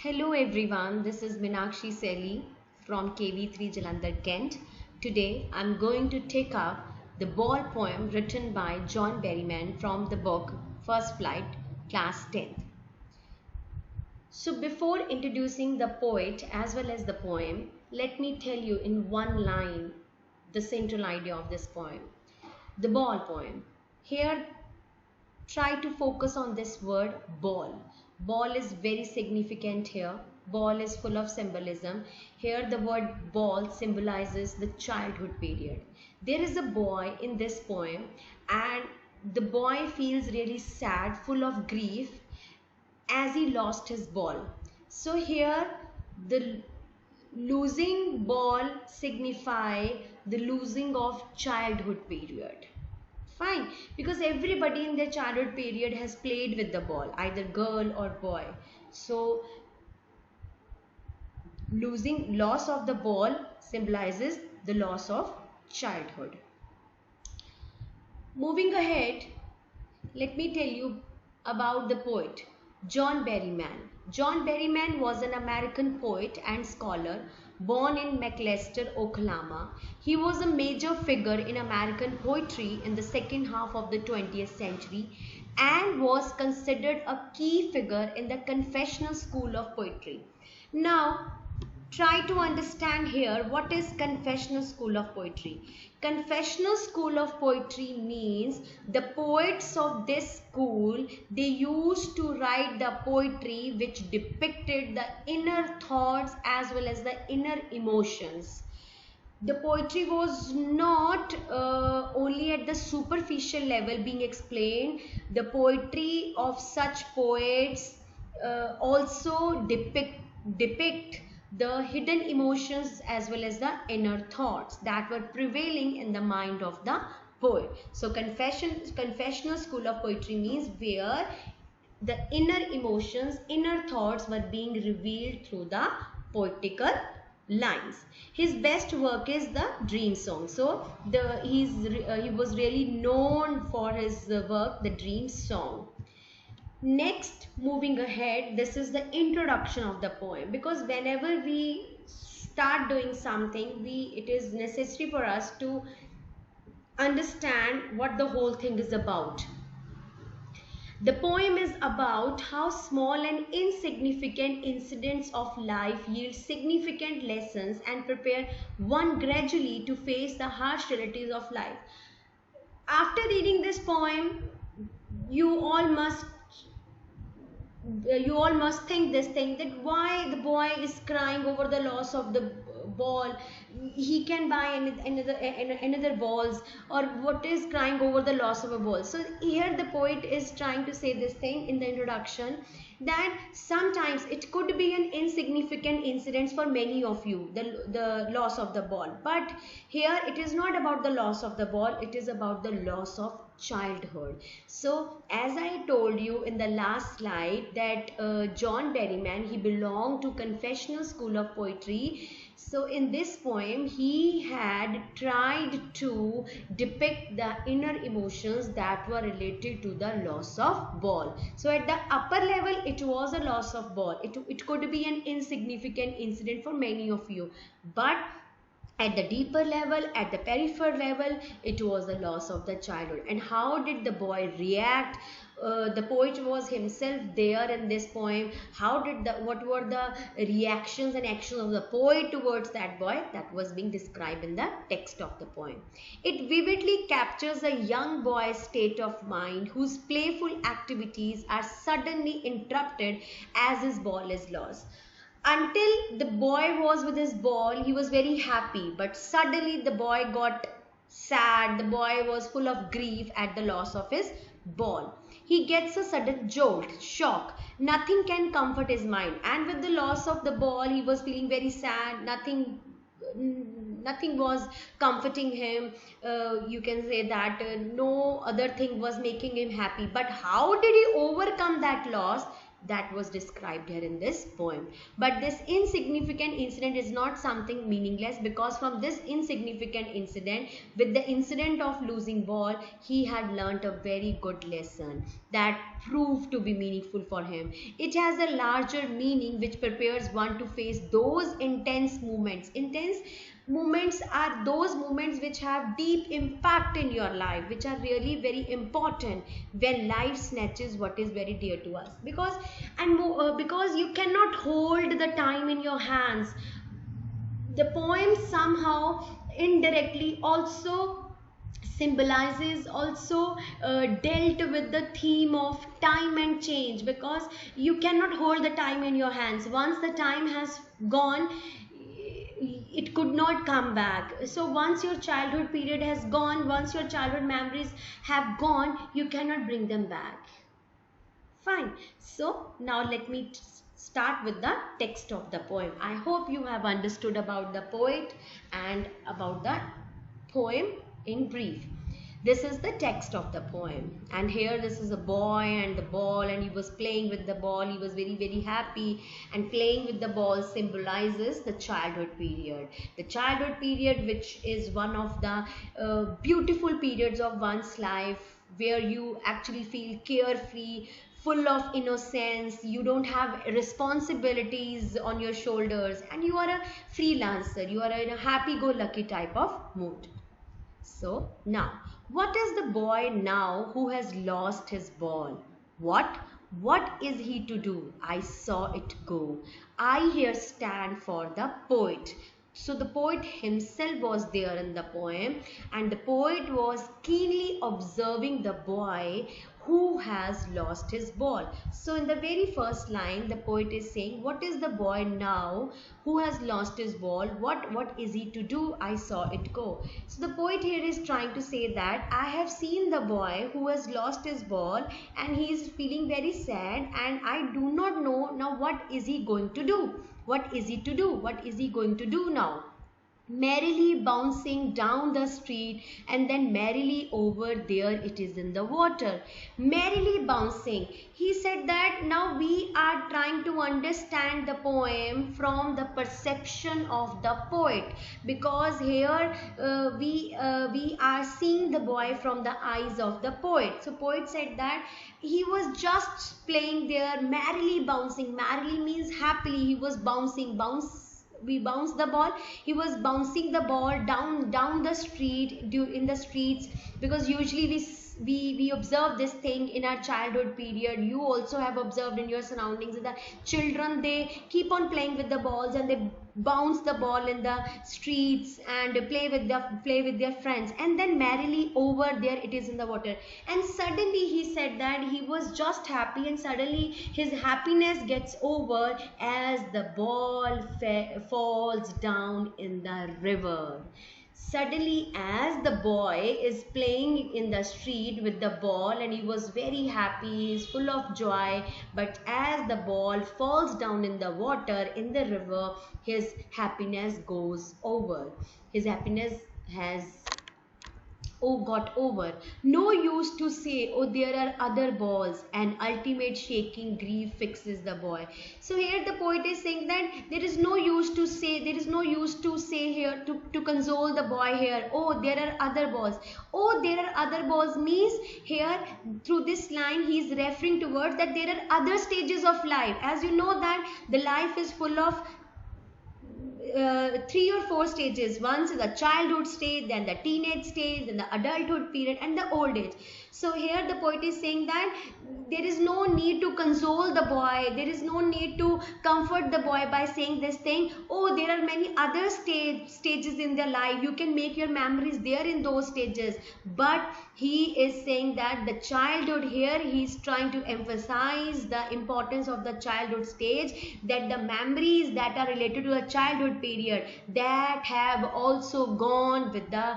Hello everyone, this is Meenakshi Saily from KV3 Jalandhar, Kent. Today I'm going to take up the ball poem written by John Berryman from the book First Flight, Class 10th. So before introducing the poet as well as the poem, let me tell you in one line the central idea of this poem. The ball poem. Here try to focus on this word ball. Ball is very significant here. Ball is full of symbolism. Here the word ball symbolizes the childhood period. There is a boy in this poem and the boy feels really sad, full of grief as he lost his ball. So here the losing ball signify the losing of childhood period. Fine, because everybody in their childhood period has played with the ball, either girl or boy. So loss of the ball symbolizes the loss of childhood. Moving ahead, let me tell you about the poet John Berryman. John Berryman was an American poet and scholar born in McAlester, Oklahoma. He was a major figure in American poetry in the second half of the 20th century and was considered a key figure in the confessional school of poetry. Now, try to understand here what is confessional school of poetry. Confessional school of poetry means the poets of this school, they used to write the poetry which depicted the inner thoughts as well as the inner emotions. The poetry was not only at the superficial level being explained. The poetry of such poets also depict the hidden emotions as well as the inner thoughts that were prevailing in the mind of the poet. So confessional school of poetry means where the inner emotions, inner thoughts were being revealed through the poetical lines. His best work is the Dream Song. So he was really known for his work, the Dream Song. Next, moving ahead, this is the introduction of the poem, because whenever we start doing something, it is necessary for us to understand what the whole thing is about. The poem is about how small and insignificant incidents of life yield significant lessons and prepare one gradually to face the harsh realities of life. After reading this poem, you all must think this thing, that why the boy is crying over the loss of the ball. He can buy another balls, or what is crying over the loss of a ball. So here the poet is trying to say this thing in the introduction, that sometimes it could be an insignificant incident for many of you, the loss of the ball, but here it is not about the loss of the ball, it is about the loss of childhood. So as I told you in the last slide that John Berryman, he belonged to confessional school of poetry. So in this poem he had tried to depict the inner emotions that were related to the loss of ball. So at the upper level it was a loss of ball, it could be an insignificant incident for many of you, but at the deeper level, at the peripheral level, it was the loss of the childhood. And how did the boy react? The poet was himself there in this poem. What were the reactions and actions of the poet towards that boy? That was being described in the text of the poem. It vividly captures a young boy's state of mind whose playful activities are suddenly interrupted as his ball is lost. Until the boy was with his ball, he was very happy, but suddenly the boy got sad. The boy was full of grief at the loss of his ball. He gets a sudden jolt, shock. Nothing can comfort his mind, and with the loss of the ball he was feeling very sad. Nothing was comforting him. You can say that no other thing was making him happy. But how did he overcome that loss? that was described here in this poem. But this insignificant incident is not something meaningless, because from this insignificant incident, with the incident of losing ball, he had learnt a very good lesson that proved to be meaningful for him. It has a larger meaning which prepares one to face those intense moments. Intense moments are those moments which have deep impact in your life, which are really very important when life snatches what is very dear to us, because you cannot hold the time in your hands. The poem somehow indirectly also symbolizes, also dealt with the theme of time and change, because you cannot hold the time in your hands. Once the time has gone, it could not come back. So once your childhood period has gone, once your childhood memories have gone, you cannot bring them back. Fine. So now let me start with the text of the poem. I hope you have understood about the poet and about the poem in brief. This is the text of the poem, and here this is a boy and the ball, and he was playing with the ball. He was very happy, and playing with the ball symbolizes the childhood period. The childhood period, which is one of the beautiful periods of one's life, where you actually feel carefree, full of innocence. You don't have responsibilities on your shoulders, and you are a freelancer. You are in a happy-go-lucky type of mood. So now, what is the boy now who has lost his ball? What is he to do? I saw it go. I here stand for the poet. So the poet himself was there in the poem, and the poet was keenly observing the boy who has lost his ball. So in the very first line, the poet is saying, what is the boy now who has lost his ball? What is he to do? I saw it go. So the poet here is trying to say that I have seen the boy who has lost his ball, and he is feeling very sad, and I do not know now what is he going to do? What is he to do? What is he going to do now? Merrily bouncing down the street, and then merrily over there it is in the water. Merrily bouncing. He said that now we are trying to understand the poem from the perception of the poet, because here we are seeing the boy from the eyes of the poet. So poet said that he was just playing there, merrily bouncing. Merrily means happily. He was bouncing. We bounced the ball. He was bouncing the ball down the street, in the streets, because usually we observe this thing in our childhood period. You also have observed in your surroundings that the children, they keep on playing with the balls, and they bounce the ball in the streets and play with their friends, and then merrily over there it is in the water. And suddenly he said that he was just happy, and suddenly his happiness gets over as the ball falls down in the river. Suddenly, as the boy is playing in the street with the ball, and he was very happy, he is full of joy, but as the ball falls down in the water, in the river, his happiness goes over. His happiness has got over. No use to say, oh, there are other balls, and ultimate shaking grief fixes the boy. So here the poet is saying that there is no use to say, here to console the boy here, oh, there are other balls. Oh, there are other balls means here through this line he is referring towards that there are other stages of life. As you know that the life is full of 3 or 4 stages. Once is the childhood stage, then the teenage stage, then the adulthood period, and the old age. So here the poet is saying that there is no need to console the boy, there is no need to comfort the boy by saying this thing, oh, there are many other stages in their life, you can make your memories there in those stages. But he is saying that the childhood, here he is trying to emphasize the importance of the childhood stage, that the memories that are related to the childhood period, that have also gone with the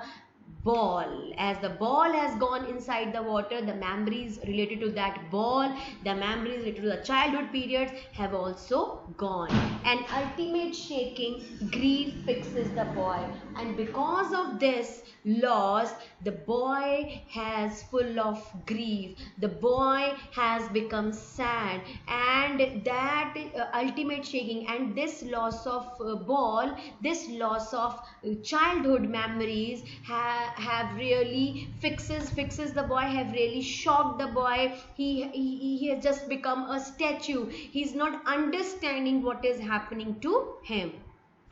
ball. As the ball has gone inside the water, the memories related to that ball, the memories related to the childhood periods have also gone. And ultimate shaking, grief fixes the boy. And because of this loss, the boy has full of grief. The boy has become sad, and that ultimate shaking and this loss of ball, this loss of childhood memories have really fixes the boy, have really shocked the boy. He has just become a statue. He's not understanding what is happening to him,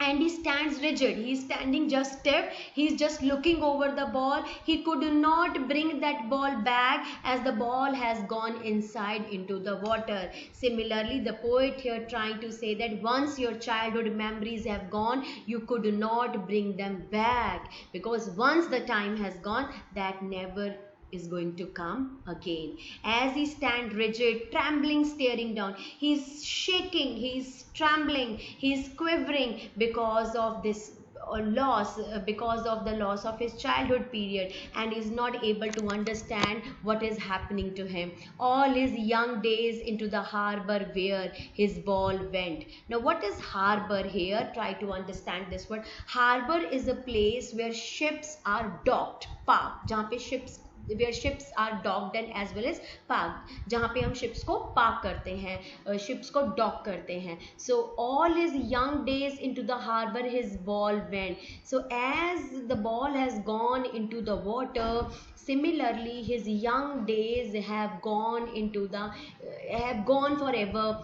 and he stands rigid. He's standing just stiff. He's just looking over the ball. He could not bring that ball back as the ball has gone inside into the water. Similarly, the poet here trying to say that once your childhood memories have gone, you could not bring them back, because once the time has gone, that never is going to come again. As he stands rigid, trembling, staring down, he's shaking, he's trembling, he's quivering because of this loss, because of the loss of his childhood period, and is not able to understand what is happening to him. All his young days into the harbor where his ball went. Now what is harbor here? Try to understand this word. Harbor is a place where ships are docked, parked, जहाँ पे ships, where ships are docked and as well as parked, जहाँ पे हम ships को park करते हैं, ships को dock करते हैं. So all his young days into the harbor his ball went. So as the ball has gone into the water, similarly his young days have gone into the have gone forever,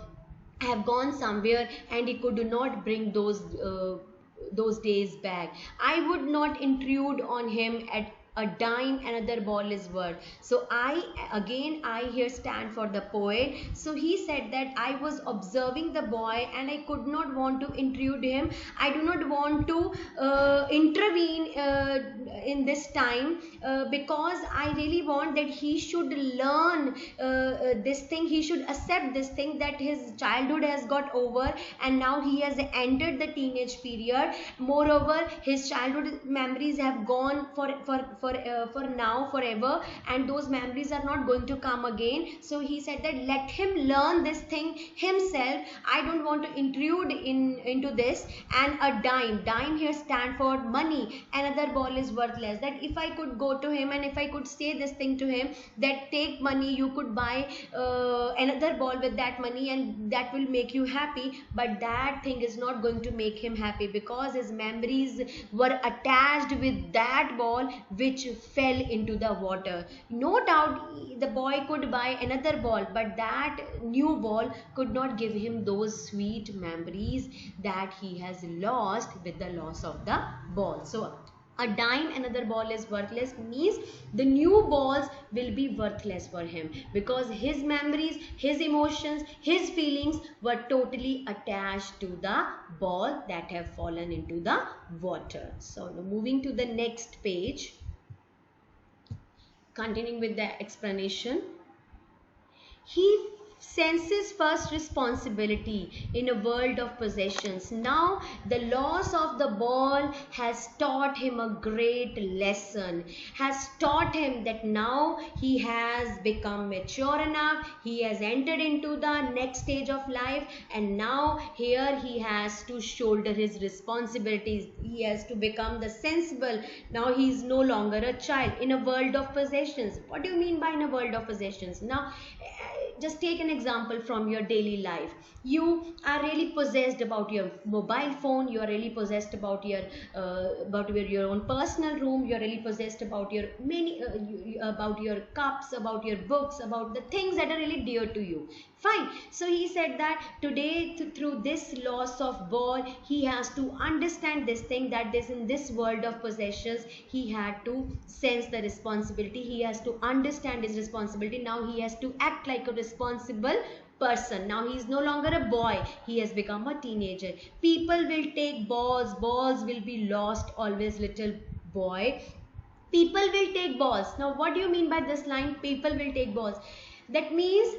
have gone somewhere, and he could not bring those days back. I would not intrude on him at a dime another ball is worth. So I here stand for the poet. So he said that I was observing the boy and I could not want to intrude him. I do not want to intervene in this time, because I really want that he should learn this thing. He should accept this thing, that his childhood has got over and now he has entered the teenage period. Moreover, his childhood memories have gone for now forever, and those memories are not going to come again. So he said that let him learn this thing himself. I don't want to intrude into this. And a dime here stand for money. Another ball is worthless. That if I could go to him and if I could say this thing to him, that take money, you could buy another ball with that money and that will make you happy, but that thing is not going to make him happy, because his memories were attached with that ball which fell into the water. No doubt the boy could buy another ball, but that new ball could not give him those sweet memories that he has lost with the loss of the ball. So a dime another ball is worthless means the new balls will be worthless for him, because his memories, his emotions, his feelings were totally attached to the ball that have fallen into the water. So now moving to the next page, continuing with the explanation. He senses first responsibility in a world of possessions. Now the loss of the ball has taught him a great lesson, has taught him that now he has become mature enough, he has entered into the next stage of life, and now here he has to shoulder his responsibilities. He has to become the sensible. Now he is no longer a child in a world of possessions. What do you mean by in a world of possessions? Now just take an example from your daily life. You are really possessed about your mobile phone, you are really possessed about your own personal room, you are really possessed about your about your cups, about your books, about the things that are really dear to you. Fine. So he said that today through this loss of ball, he has to understand this thing, that this in this world of possessions he had to sense the responsibility. He has to understand his responsibility. Now he has to act like a responsible person. Now he is no longer a boy, he has become a teenager. People will take balls, balls will be lost always, little boy. People will take balls. Now what do you mean by this line, people will take balls? That means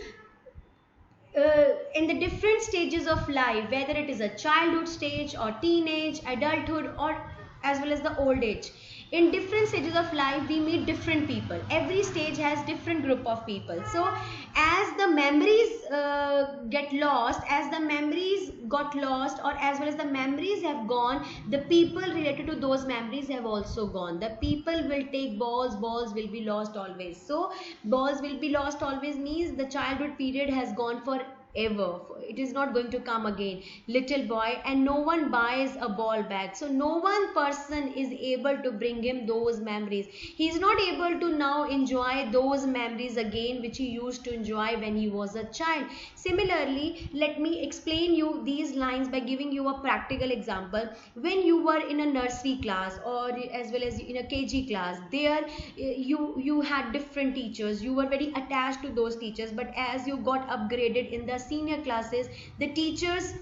in the different stages of life, whether it is a childhood stage or teenage, adulthood, or as well as the old age, In different stages of life we meet different people. Every stage has different group of people. So as the memories get lost, as the memories got lost, or as well as the memories have gone, the people related to those memories have also gone. The people will take balls will be lost always. So balls will be lost always means the childhood period has gone for ever. It is not going to come again. Little boy, and no one buys a ball back. So no one person is able to bring him those memories. He is not able to now enjoy those memories again which he used to enjoy when he was a child. Similarly, let me explain you these lines by giving you a practical example. When you were in a nursery class, or as well as in a KG class, there you had different teachers. You were very attached to those teachers, but as you got upgraded in the senior classes, the teachers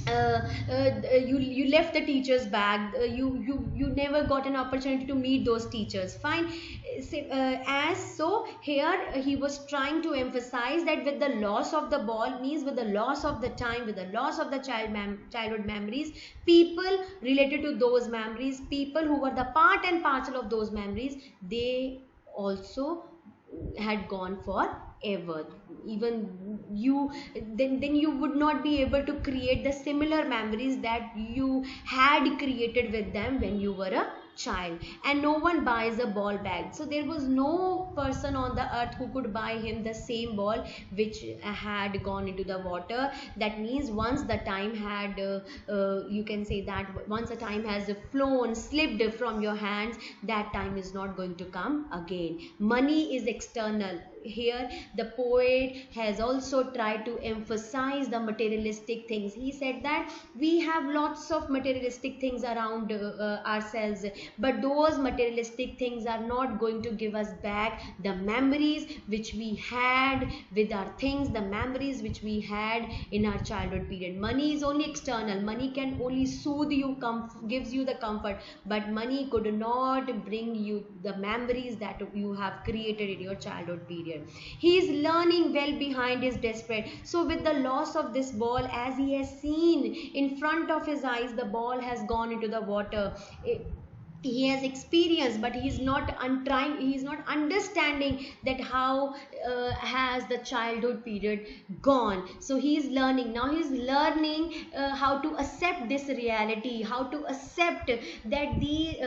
you left the teachers back. You never got an opportunity to meet those teachers. Fine. As so here he was trying to emphasize that with the loss of the ball means with the loss of the time, with the loss of the childhood memories, people related to those memories, people who were the part and parcel of those memories, they also had gone forever. Even you, then you would not be able to create the similar memories that you had created with them when you were a child. And no one buys a ball back. So there was no person on the earth who could buy him the same ball which had gone into the water. That means once the time had you can say that once the time has flown, slipped from your hands, that time is not going to come again. Money is external. Here the poet has also tried to emphasize the materialistic things. He said that we have lots of materialistic things around ourselves, but those materialistic things are not going to give us back the memories which we had with our things, the memories which we had in our childhood period. Money is only external. Money can only soothe you, gives you the comfort, but money could not bring you the memories that you have created in your childhood period. He is learning well behind his desperate. So with the loss of this ball, as he has seen in front of his eyes, the ball has gone into the water. He has experienced, but he is not understanding that how has the childhood period gone. So he is learning now. He is learning how to accept this reality, how to accept that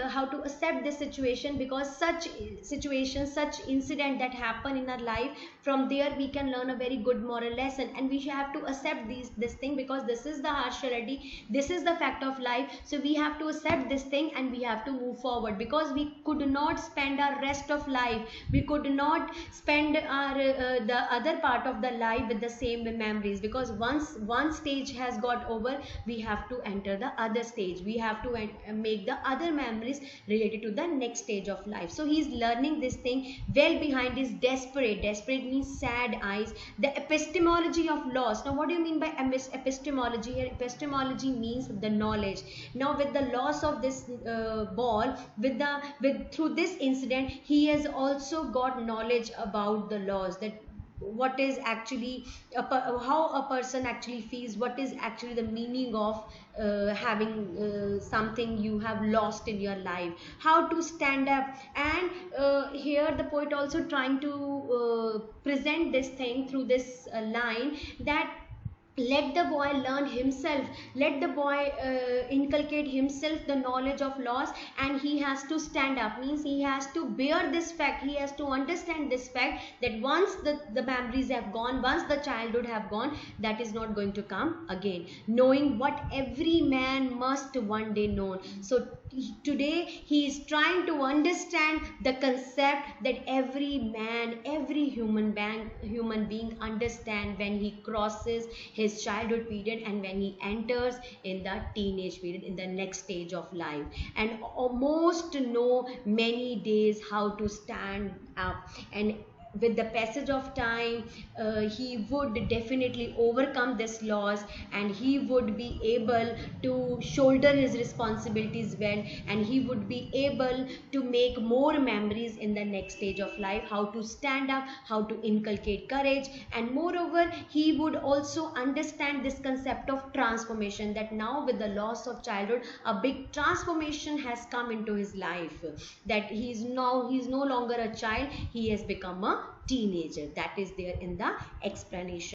how to accept this situation, because such situations, such incident that happen in our life, from there we can learn a very good moral lesson, and we have to accept this thing, because this is the harsh reality, this is the fact of life. So we have to accept this thing and we have to move forward, because we could not spend our rest of life, we could not spend our the other part of the life with the same memories, because once one stage has got over, we have to enter the other stage, we have to make the other memories related to the next stage of life. So he is learning this thing well behind his desperate means sad eyes. The epistemology of loss. Now what do you mean by epistemology here? Epistemology means the knowledge. Now with the loss of this ball, through this incident, he has also got knowledge about the laws, that what is actually how a person actually feels, what is actually the meaning of having something you have lost in your life, how to stand up. And here the poet also trying to present this thing through this line, that let the boy learn himself, let the boy inculcate himself the knowledge of loss, and he has to stand up, means he has to bear this fact, he has to understand this fact, that once the memories have gone, once the childhood have gone, that is not going to come again, knowing what every man must one day know. So today he is trying to understand the concept that every man, every human being understand when he crosses his childhood period and when he enters in the teenage period, in the next stage of life, and almost know many days how to stand up. And with the passage of time, he would definitely overcome this loss, and he would be able to shoulder his responsibilities well, and he would be able to make more memories in the next stage of life, how to stand up, how to inculcate courage. And moreover, he would also understand this concept of transformation, that now with the loss of childhood, a big transformation has come into his life, that he's no longer a child, he has become a teenager. That is there in the explanation.